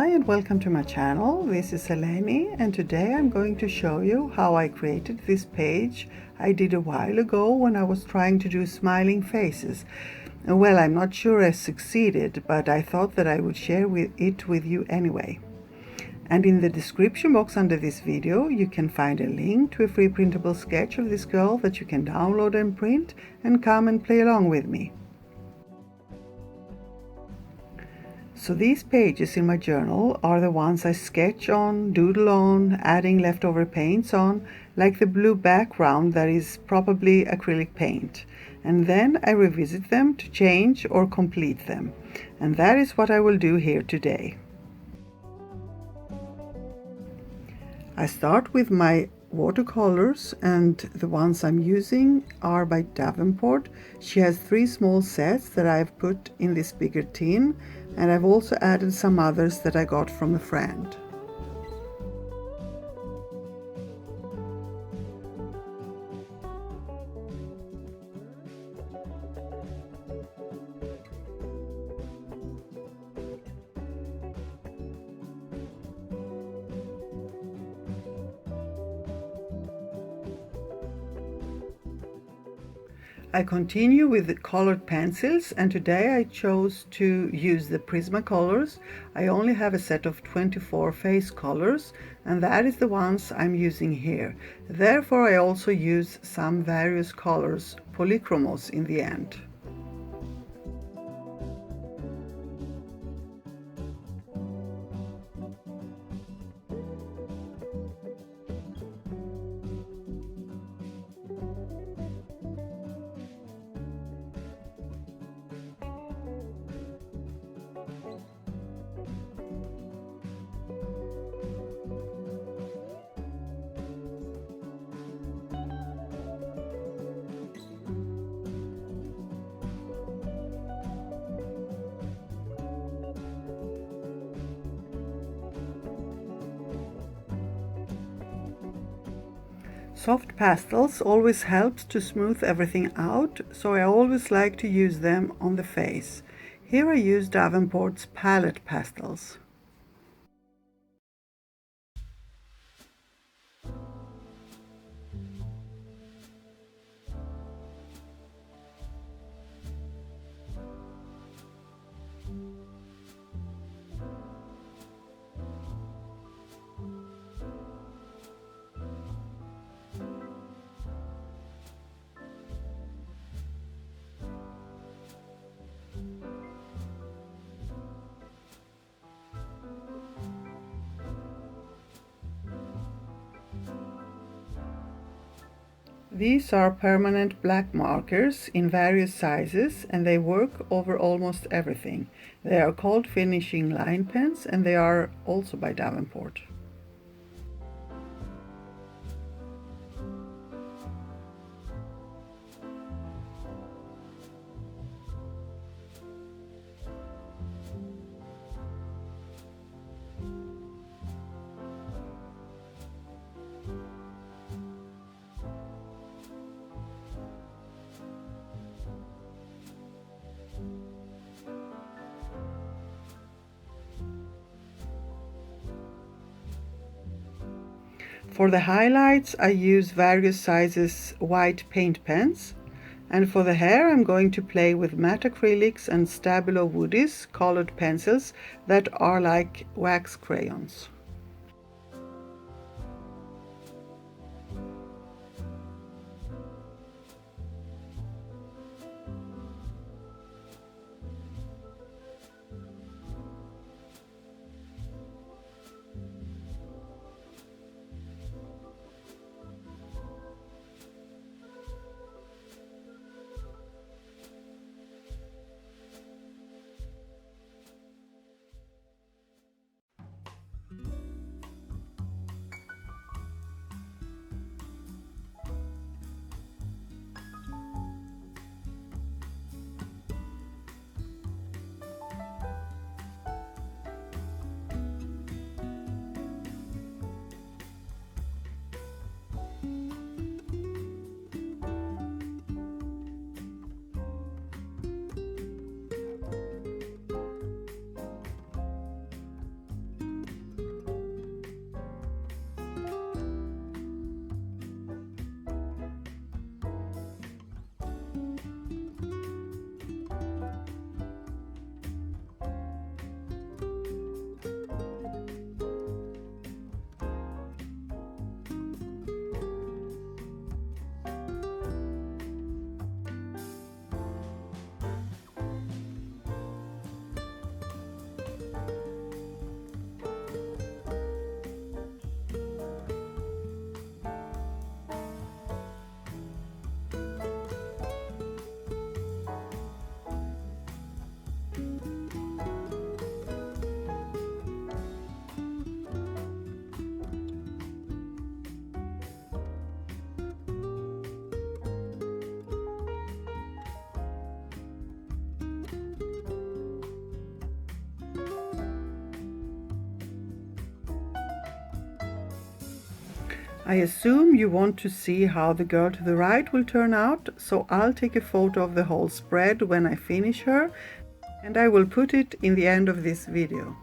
Hi and welcome to my channel. This is Eleni and today I'm going to show you how I created this page I did a while ago when I was trying to do smiling faces. Well, I'm not sure I succeeded, but I thought that I would share it with you anyway. And in the description box under this video you can find a link to a free printable sketch of this girl that you can download and print and come and play along with me. So these pages in my journal are the ones I sketch on, doodle on, adding leftover paints on, like the blue background that is probably acrylic paint. And then I revisit them to change or complete them. And that is what I will do here today. I start with my watercolors, and the ones I'm using are by Davenport. She has 3 small sets that I've put in this bigger tin, and I've also added some others that I got from a friend. I continue with the colored pencils, and today I chose to use the Prismacolors. I only have a set of 24 face colors, and that is the ones I'm using here. Therefore I also use some various colors, polychromos, in the end. Soft pastels always helps to smooth everything out, so I always like to use them on the face. Here I use Davenport's palette pastels. These are permanent black markers in various sizes, and they work over almost everything. They are called finishing line pens, and they are also by Davenport. For the highlights I use various sizes white paint pens, and for the hair I'm going to play with matte acrylics and Stabilo Woodies colored pencils that are like wax crayons. I assume you want to see how the girl to the right will turn out, so I'll take a photo of the whole spread when I finish her, and I will put it in the end of this video.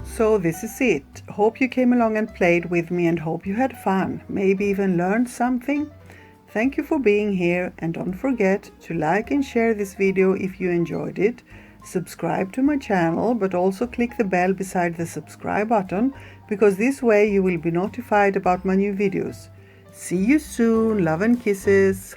So this is it. Hope you came along and played with me and hope you had fun, maybe even learned something. Thank you for being here, and don't forget to like and share this video if you enjoyed it. Subscribe to my channel, but also click the bell beside the subscribe button, because this way you will be notified about my new videos. See you soon. Love and kisses.